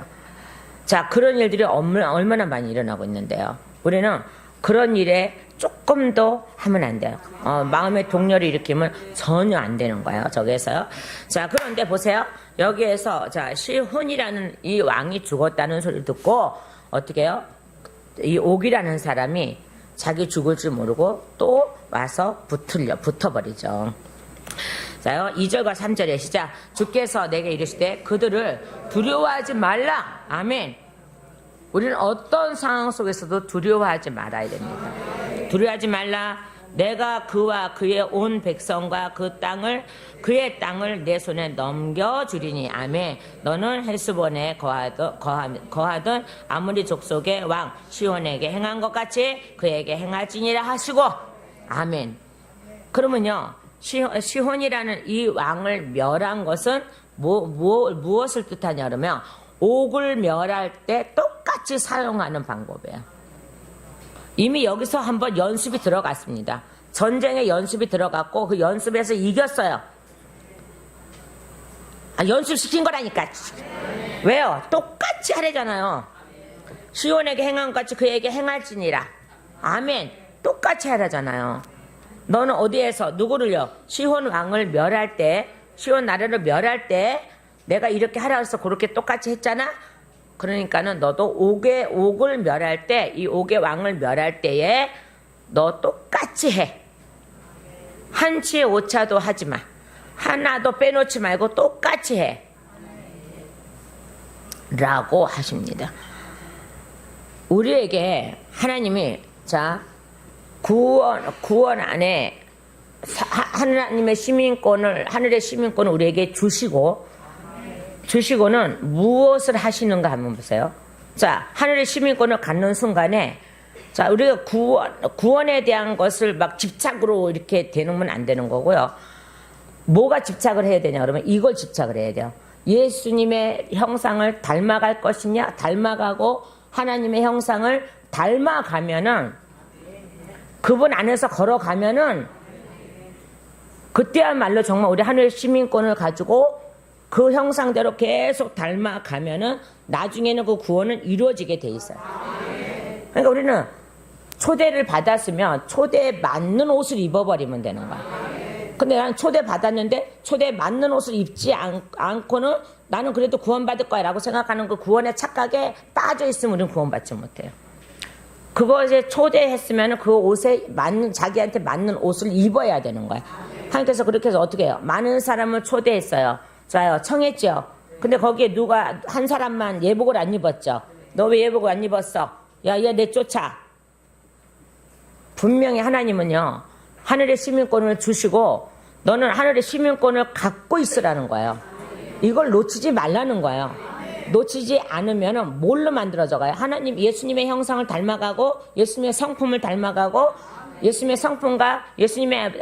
자, 그런 일들이 얼마나 많이 일어나고 있는데요. 우리는 그런 일에 조금 더 하면 안 돼요. 마음의 동요를 일으키면 전혀 안 되는 거예요. 저기에서요. 자, 그런데 보세요. 여기에서 시혼이라는 이 왕이 죽었다는 소리를 듣고 어떻게 해요? 이 옥이라는 사람이 자기 죽을 줄 모르고 또 와서 붙어버리죠. 자, 2절과 3절에 시작. 주께서 내게 이르시되 그들을 두려워하지 말라. 아멘. 우리는 어떤 상황 속에서도 두려워하지 말아야 됩니다. 두려워하지 말라. 내가 그와 그의 온 백성과 그의 땅을 내 손에 넘겨주리니. 아멘. 너는 헬스본에 거하던 아무리 족속의 왕 시온에게 행한 것 같이 그에게 행할지니라 하시고. 아멘. 그러면요, 시온이라는 이 왕을 멸한 것은 무엇을 뜻하냐 그러면 옥을 멸할 때 똑같이 사용하는 방법이에요. 이미 여기서 한번 연습이 들어갔습니다. 전쟁에 연습이 들어갔고 그 연습에서 이겼어요. 연습시킨 거라니까. 왜요? 똑같이 하래잖아요. 시온에게 행한 것 같이 그에게 행할지니라. 아멘. 똑같이 하라잖아요. 너는 어디에서 누구를요? 시온 왕을 멸할 때, 시온 나라를 멸할 때 내가 이렇게 하라 해서 그렇게 똑같이 했잖아. 그러니까는 너도 옥을 멸할 때, 이 옥의 왕을 멸할 때에 너 똑같이 해. 한치의 오차도 하지 마. 하나도 빼놓지 말고 똑같이 해. 라고 하십니다. 우리에게 하나님이 구원 안에 하나님의 하늘의 시민권을 우리에게 주시고는 무엇을 하시는가 한번 보세요. 자, 하늘의 시민권을 갖는 순간에, 자, 우리가 구원에 대한 것을 막 집착으로 이렇게 되는 안 되는 거고요. 뭐가 집착을 해야 되냐, 그러면 이걸 집착을 해야 돼요. 예수님의 형상을 닮아갈 것이냐, 닮아가고 하나님의 형상을 닮아가면은, 그분 안에서 걸어가면은, 그때야말로 정말 우리 하늘의 시민권을 가지고 그 형상대로 계속 닮아가면은 나중에는 그 구원은 이루어지게 돼 있어요. 그러니까 우리는 초대를 받았으면 초대에 맞는 옷을 입어버리면 되는 거야. 근데 나는 초대 받았는데 초대에 맞는 옷을 입지 않고는 나는 그래도 구원받을 거야 라고 생각하는 그 구원의 착각에 빠져 있으면 우리는 구원받지 못해요. 그것에 초대했으면 그 옷에 자기한테 맞는 옷을 입어야 되는 거야. 하나님께서 그렇게 해서 어떻게 해요? 많은 사람을 초대했어요. 자요, 청했죠. 근데 거기에 누가 한 사람만 예복을 안 입었죠. 너 왜 예복을 안 입었어? 야, 얘 내쫓아. 분명히 하나님은요, 하늘의 시민권을 주시고 너는 하늘의 시민권을 갖고 있으라는 거예요. 이걸 놓치지 말라는 거예요. 놓치지 않으면 뭘로 만들어져 가요? 예수님의 형상을 닮아가고 예수님의 성품을 닮아가고 예수님의 성품과 예수님의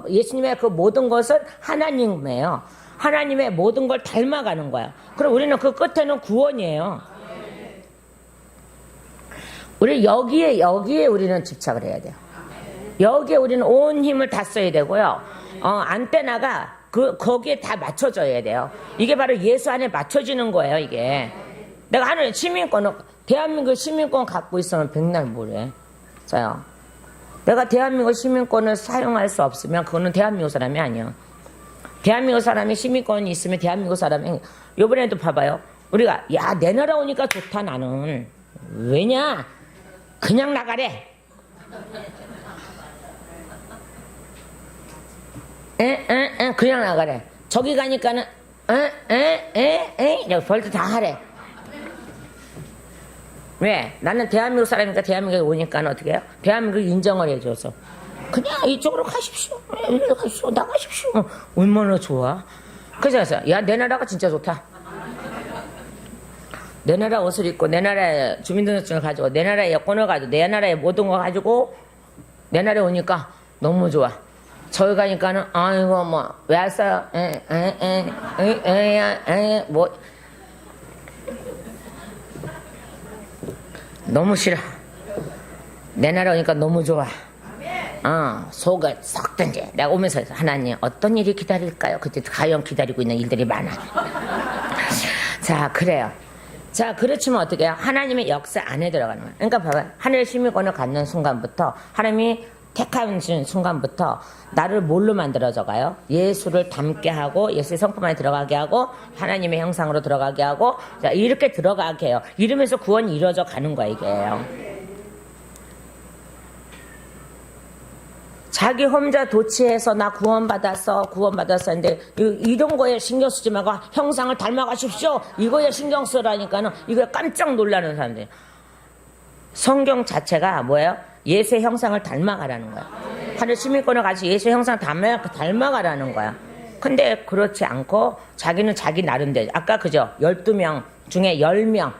예수님의 그 모든 것은 하나님이에요. 하나님의 모든 걸 닮아가는 거예요. 그럼 우리는 그 끝에는 구원이에요. 우리 여기에 우리는 집착을 해야 돼요. 여기에 우리는 온 힘을 다 써야 되고요. 안테나가 거기에 다 맞춰져야 돼요. 이게 바로 예수 안에 맞춰지는 거예요, 이게. 내가 하늘 대한민국 시민권 갖고 있으면 백날 뭐래. 자요. 내가 대한민국 시민권을 사용할 수 없으면 그거는 대한민국 사람이 아니야. 대한민국 사람이 시민권이 있으면 대한민국 사람이, 요번에도 봐봐요. 우리가, 야, 내 나라 오니까 좋다, 나는. 왜냐? 그냥 나가래. 그냥 나가래. 저기 가니까는, 벌써 다 하래. 왜? 나는 대한민국 사람이니까 대한민국에 오니까 어떻게 해요? 대한민국 인정을 해줘서. 그냥 이쪽으로 가십시오. 이리로 가십시오. 나가십시오. 얼마나 좋아. 그래서, 야, 내 나라가 진짜 좋다. 내 나라 옷을 입고, 내 나라의 주민등록증을 가지고, 내 나라의 여권을 가지고, 내 나라의 모든 거 가지고, 내 나라에 오니까 너무 좋아. 저기 가니까는, 아이고, 왜 왔어요? 너무 싫어. 내 나라 오니까 너무 좋아. 속을 썩든지. 내가 오면서 하나님 어떤 일이 기다릴까요? 그때 가영 기다리고 있는 일들이 많아. 자, 그래요. 자, 그렇지만 어떻게 해요? 하나님의 역사 안에 들어가는 거예요. 그러니까 봐봐요. 하늘의 시민권을 갖는 순간부터, 하나님이 택하신 순간부터 나를 뭘로 만들어져 가요? 예수를 닮게 하고, 예수의 성품 안에 들어가게 하고, 하나님의 형상으로 들어가게 하고, 자, 이렇게 들어가게 해요. 이러면서 구원이 이루어져 가는 거야, 이게요. 자기 혼자 도취해서 나 구원받았어 했는데, 이런 거에 신경 쓰지 말고 형상을 닮아가십시오. 이거에 신경 쓰라니까는 이거에 깜짝 놀라는 사람들. 성경 자체가 뭐예요? 예수의 형상을 닮아가라는 거야. 하늘 시민권을 가지고 예수의 형상을 닮아가라는 거야. 근데 그렇지 않고 자기는 자기 나름대로, 아까 그죠? 12명 중에 10명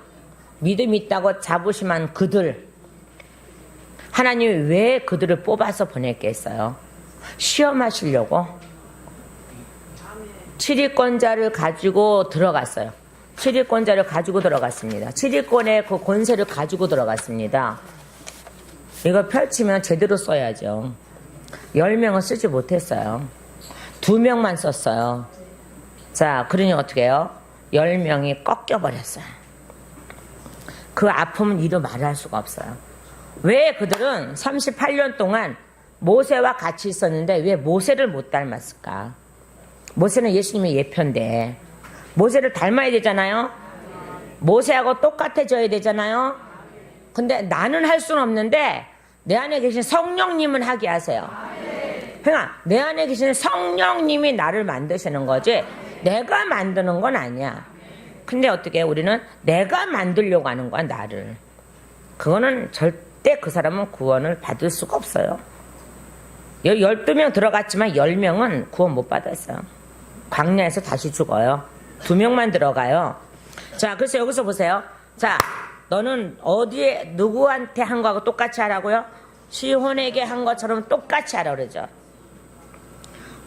믿음 있다고 자부심한 그들, 하나님이 왜 그들을 뽑아서 보냈겠어요? 시험하시려고. 7위권자를 가지고 들어갔어요. 7위권자를 가지고 들어갔습니다. 7위권의 그 권세를 가지고 들어갔습니다. 이거 펼치면 제대로 써야죠. 10명은 쓰지 못했어요. 2명만 썼어요. 자, 그러니 어떻게 해요? 10명이 꺾여버렸어요. 그 아픔은 이루 말할 수가 없어요. 왜 그들은 38년 동안 모세와 같이 있었는데 왜 모세를 못 닮았을까? 모세는 예수님의 예표인데 모세를 닮아야 되잖아요. 모세하고 똑같아져야 되잖아요. 근데 나는 할 수는 없는데 내 안에 계신 성령님은 하게 하세요. 그러니까 내 안에 계신 성령님이 나를 만드시는 거지 내가 만드는 건 아니야. 근데 어떻게 우리는 내가 만들려고 하는 거야, 나를. 그거는 절대 그 사람은 구원을 받을 수가 없어요. 12명 들어갔지만 10명은 구원 못 받았어요. 광야에서 다시 죽어요. 2명만 들어가요. 자, 그래서 여기서 보세요. 자, 너는 어디에 누구한테 한 거하고 똑같이 하라고요? 시혼에게 한 것처럼 똑같이 하라 그러죠.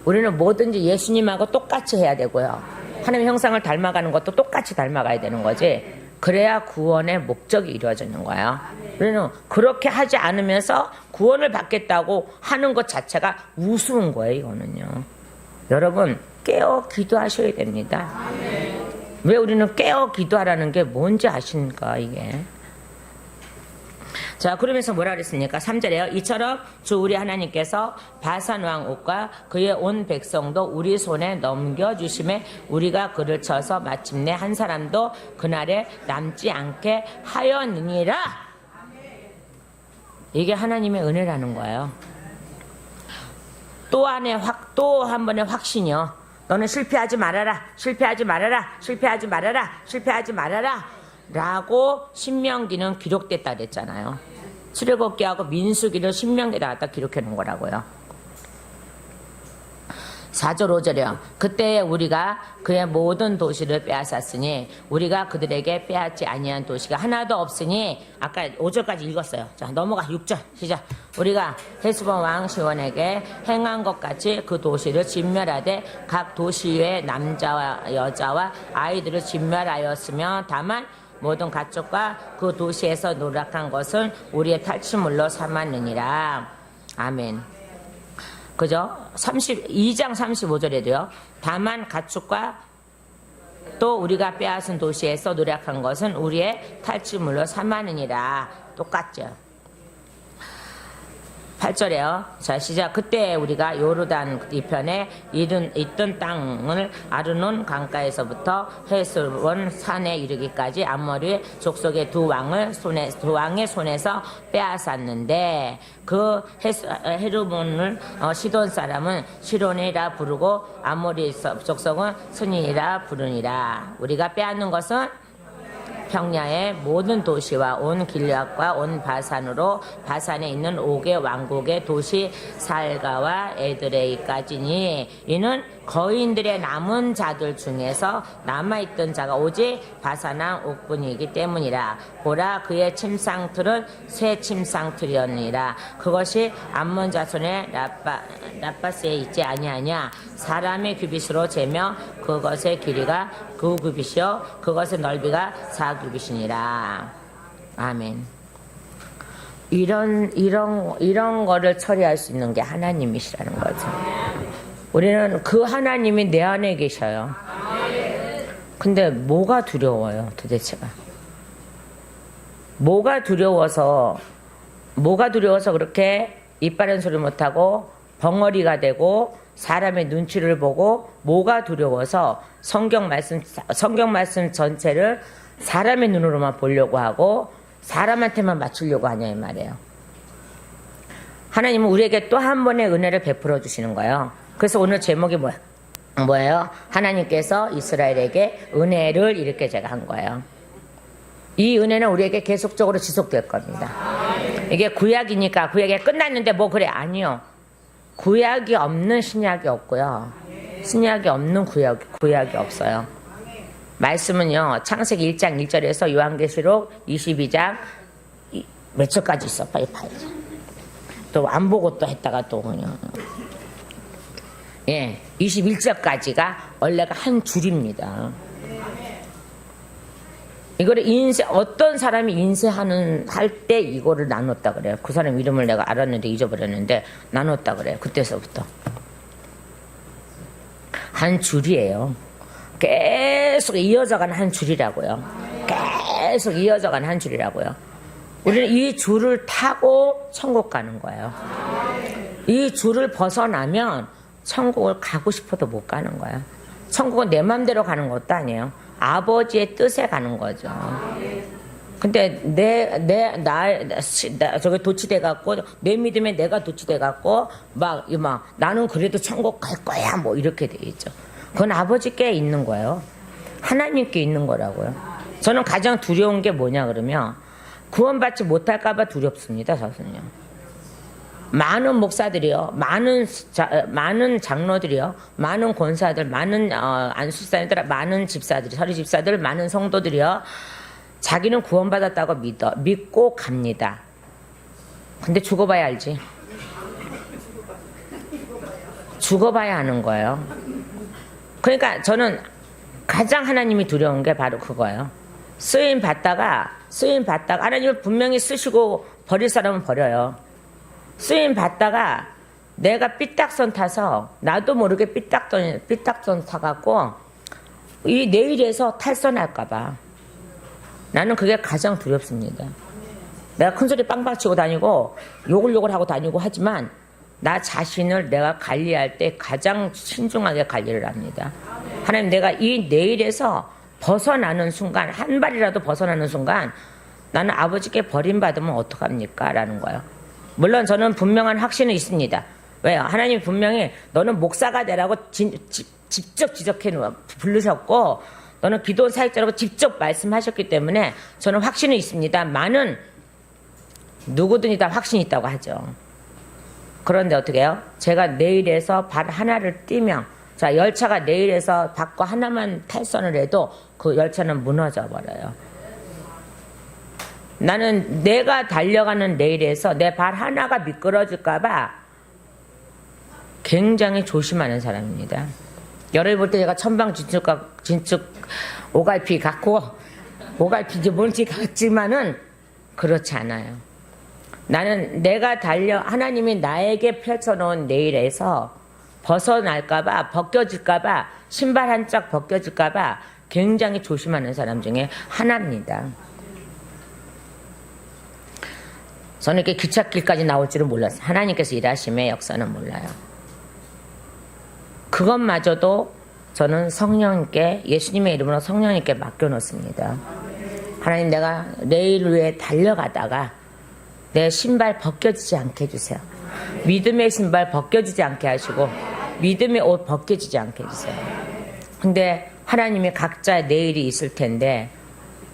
우리는 뭐든지 예수님하고 똑같이 해야 되고요. 하나님의 형상을 닮아가는 것도 똑같이 닮아가야 되는 거지. 그래야 구원의 목적이 이루어지는 거예요. 우리는 그렇게 하지 않으면서 구원을 받겠다고 하는 것 자체가 우스운 거예요. 이거는요. 여러분 깨어 기도하셔야 됩니다. 왜 우리는 깨어 기도하라는 게 뭔지 아십니까 이게. 자, 그러면서 뭐라 그랬습니까? 3절에요. 이처럼 주 우리 하나님께서 바산 왕 옥과 그의 온 백성도 우리 손에 넘겨주심에 우리가 그를 쳐서 마침내 한 사람도 그날에 남지 않게 하였느니라. 이게 하나님의 은혜라는 거예요. 또 한 번의 확신이요. 너는 실패하지 말아라. 실패하지 말아라. 실패하지 말아라. 실패하지 말아라. 라고 신명기는 기록됐다 그랬잖아요. 출애굽기하고 민수기를 신명기에다 갖다 기록해 놓은 거라고요. 4절 5절이요. 그때 우리가 그의 모든 도시를 빼앗았으니 우리가 그들에게 빼앗지 아니한 도시가 하나도 없으니 아까 5절까지 읽었어요. 자, 넘어가 6절 시작. 우리가 헤스본 왕 시온에게 행한 것 같이 그 도시를 진멸하되 각 도시의 남자와 여자와 아이들을 진멸하였으며 다만 모든 가축과 그 도시에서 노력한 것은 우리의 탈취물로 삼았느니라. 아멘. 그죠? 2장 35절에도요. 다만 가축과 또 우리가 빼앗은 도시에서 노력한 것은 우리의 탈취물로 삼았느니라. 똑같죠. 8절에요. 자, 시작. 그때 우리가 요르단 이편에 있던 땅을 아르논 강가에서부터 헤스본 산에 이르기까지 아모리 족속의 두 왕의 손에서 빼앗았는데 그 헤르몬을 시돈 사람은 시론이라 부르고 아모리 족속은 스니라 부르니라. 우리가 빼앗는 것은 평야의 모든 도시와 온 길앗과 온 바산으로 바산에 있는 5개 왕국의 도시 살가와 에드레이까지니 이는 거인들의 남은 자들 중에서 남아있던 자가 오직 바산왕 옥뿐이기 때문이라. 보라 그의 침상틀은 새 침상틀이었느니라. 그것이 암몬 자손의 라파스에 있지 아니하냐. 사람의 규빗으로 재며 그것의 길이가 9규빗이요 그것의 넓이가 4규빗이니라. 아멘. 이런 거를 처리할 수 있는 게 하나님이시라는 거죠. 우리는 그 하나님이 내 안에 계셔요. 근데 뭐가 두려워요 도대체가. 뭐가 두려워서 그렇게 이빨은 소리 못하고 벙어리가 되고 사람의 눈치를 보고 뭐가 두려워서 성경 말씀 전체를 사람의 눈으로만 보려고 하고 사람한테만 맞추려고 하냐 이 말이에요. 하나님은 우리에게 또 한 번의 은혜를 베풀어 주시는 거예요. 그래서 오늘 제목이 뭐예요? 하나님께서 이스라엘에게 은혜를 이렇게 제가 한 거예요. 이 은혜는 우리에게 계속적으로 지속될 겁니다. 이게 구약이니까 구약이 끝났는데 뭐 그래? 아니요. 구약이 없는 신약이 없고요. 신약이 없는 구약이 없어요. 말씀은요. 창세기 1장 1절에서 요한계시록 22장 몇 절까지 있어? 빨리 봐야지. 또 안 보고 또 했다가 또 그냥 21절까지가 원래가 한 줄입니다. 이거를 어떤 사람이 할 때 이거를 나눴다 그래요. 그 사람 이름을 내가 알았는데 잊어버렸는데 나눴다 그래요. 그때서부터 한 줄이에요. 계속 이어져가는 한 줄이라고요. 계속 이어져가는 한 줄이라고요. 우리는 이 줄을 타고 천국 가는 거예요. 이 줄을 벗어나면 천국을 가고 싶어도 못 가는 거야. 천국은 내 맘대로 가는 것도 아니에요. 아버지의 뜻에 가는 거죠. 근데 저게 도취돼갖고, 내 믿음에 내가 도취돼갖고, 나는 그래도 천국 갈 거야, 뭐, 이렇게 돼 있죠. 그건 아버지께 있는 거예요. 하나님께 있는 거라고요. 저는 가장 두려운 게 뭐냐, 그러면, 구원받지 못할까봐 두렵습니다. 저는요. 많은 목사들이요, 많은 장로들이요, 많은 권사들, 많은 안수사님들, 많은 집사들, 서리 집사들, 많은 성도들이요, 자기는 구원받았다고 믿고 갑니다. 근데 죽어봐야 알지. 죽어봐야 하는 거예요. 그러니까 저는 가장 하나님이 두려운 게 바로 그거예요. 쓰임 받다가 하나님을 분명히 쓰시고 버릴 사람은 버려요. 쓰임 받다가 내가 삐딱선 타서 나도 모르게 삐딱선 타갖고 이 내일에서 탈선할까봐 나는 그게 가장 두렵습니다. 내가 큰소리 빵빵 치고 다니고 욕을 하고 다니고 하지만 나 자신을 내가 관리할 때 가장 신중하게 관리를 합니다. 하나님, 내가 이 내일에서 벗어나는 순간, 한 발이라도 벗어나는 순간 나는 아버지께 버림받으면 어떡합니까? 라는 거예요. 물론 저는 분명한 확신은 있습니다. 왜요? 하나님이 분명히 너는 목사가 되라고 직접 지적해 부르셨고 너는 기도 사역자라고 직접 말씀하셨기 때문에 저는 확신이 있습니다. 많은 누구든지 다 확신이 있다고 하죠. 그런데 어떻게 해요? 제가 내일에서 발 하나를 띄면, 자, 열차가 내일에서 바꿔 하나만 탈선을 해도 그 열차는 무너져 버려요. 나는 내가 달려가는 내일에서 내 발 하나가 미끄러질까봐 굉장히 조심하는 사람입니다. 열을 볼 때 제가 천방진축 오갈피 같고, 오갈피인지 뭔지 같지만은 그렇지 않아요. 나는 하나님이 나에게 펼쳐놓은 내일에서 벗어날까봐, 벗겨질까봐, 신발 한 짝 벗겨질까봐 굉장히 조심하는 사람 중에 하나입니다. 저는 이렇게 기찻길까지 나올 줄은 몰랐어요. 하나님께서 일하심의 역사는 몰라요. 그것마저도 저는 성령님께, 예수님의 이름으로 성령님께 맡겨놓습니다. 하나님, 내가 내일 위해 달려가다가 내 신발 벗겨지지 않게 해주세요. 믿음의 신발 벗겨지지 않게 하시고 믿음의 옷 벗겨지지 않게 해주세요. 근데 하나님이 각자 내일이 있을 텐데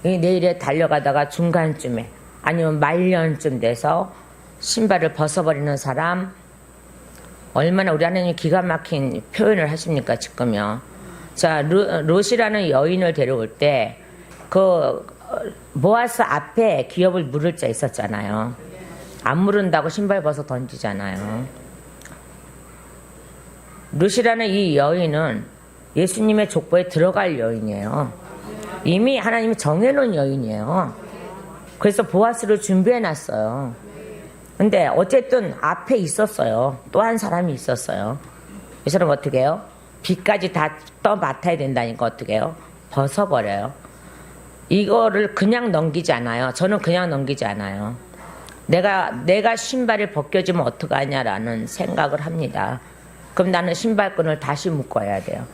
이 내일에 달려가다가 중간쯤에 아니면 말년쯤 돼서 신발을 벗어버리는 사람, 얼마나 우리 하나님이 기가 막힌 표현을 하십니까 지금요. 자, 롯이라는 여인을 데려올 때 그 보아스 앞에 기업을 물을 자 있었잖아요. 안 물은다고 신발 벗어 던지잖아요. 롯이라는 이 여인은 예수님의 족보에 들어갈 여인이에요. 이미 하나님이 정해놓은 여인이에요. 그래서 보아스를 준비해놨어요. 근데 어쨌든 앞에 있었어요. 또 한 사람이 있었어요. 이 사람 어떻게 해요? 비까지 다 떠맡아야 된다니까 어떻게 해요? 벗어버려요. 이거를 그냥 넘기지 않아요. 저는 그냥 넘기지 않아요. 내가 신발이 벗겨지면 어떡하냐라는 생각을 합니다. 그럼 나는 신발끈을 다시 묶어야 돼요.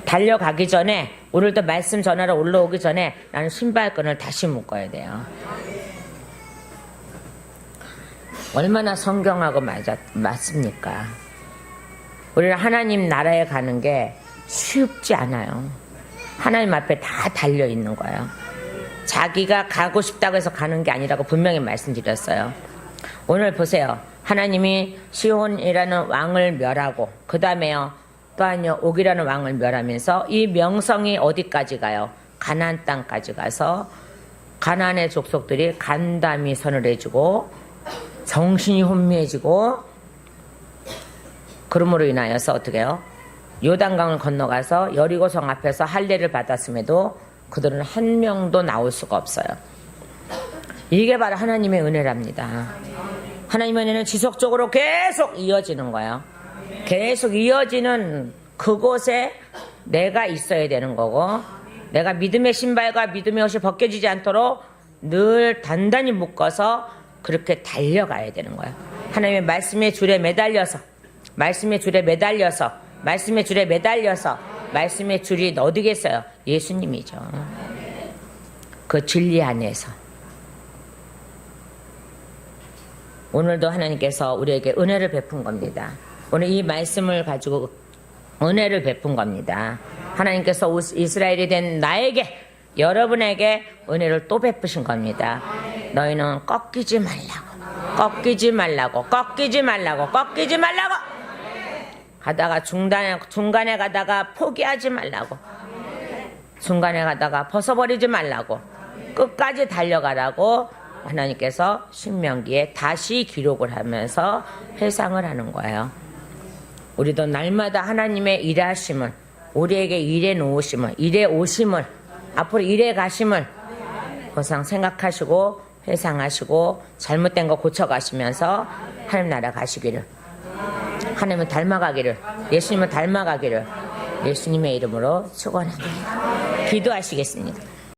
달려가기 전에, 오늘도 말씀 전하러 올라오기 전에 나는 신발끈을 다시 묶어야 돼요. 얼마나 성경하고 맞습니까? 우리는 하나님 나라에 가는 게 쉽지 않아요. 하나님 앞에 다 달려있는 거예요. 자기가 가고 싶다고 해서 가는 게 아니라고 분명히 말씀드렸어요. 오늘 보세요. 하나님이 시온이라는 왕을 멸하고 그 다음에요. 또한요 옥이라는 왕을 멸하면서 이 명성이 어디까지 가요? 가나안 땅까지 가서 가나안의 족속들이 간담이 서늘해지고 정신이 혼미해지고 그러므로 인하여서 어떻게 해요? 요단강을 건너가서 여리고성 앞에서 할례를 받았음에도 그들은 한 명도 나올 수가 없어요. 이게 바로 하나님의 은혜랍니다. 하나님의 은혜는 지속적으로 계속 이어지는 거예요. 계속 이어지는 그곳에 내가 있어야 되는 거고 내가 믿음의 신발과 믿음의 옷이 벗겨지지 않도록 늘 단단히 묶어서 그렇게 달려가야 되는 거예요. 하나님의 말씀의 줄에 매달려서 말씀의 줄에 매달려서 말씀의 줄이 어디겠어요? 예수님이죠. 그 진리 안에서 오늘도 하나님께서 우리에게 은혜를 베푼 겁니다. 오늘 이 말씀을 가지고 은혜를 베푼 겁니다. 하나님께서 이스라엘이 된 나에게, 여러분에게 은혜를 또 베푸신 겁니다. 너희는 꺾이지 말라고 가다가 중간에 가다가 포기하지 말라고, 중간에 가다가 벗어버리지 말라고, 끝까지 달려가라고 하나님께서 신명기에 다시 기록을 하면서 회상을 하는 거예요. 우리도 날마다 하나님의 일하심을, 우리에게 일해 놓으심을, 일해 오심을, 앞으로 일해 가심을 항상 생각하시고 회상하시고 잘못된 거 고쳐가시면서 하나님 나라 가시기를, 하나님을 닮아가기를, 예수님을 닮아가기를 예수님의 이름으로 축원합니다. 기도하시겠습니다.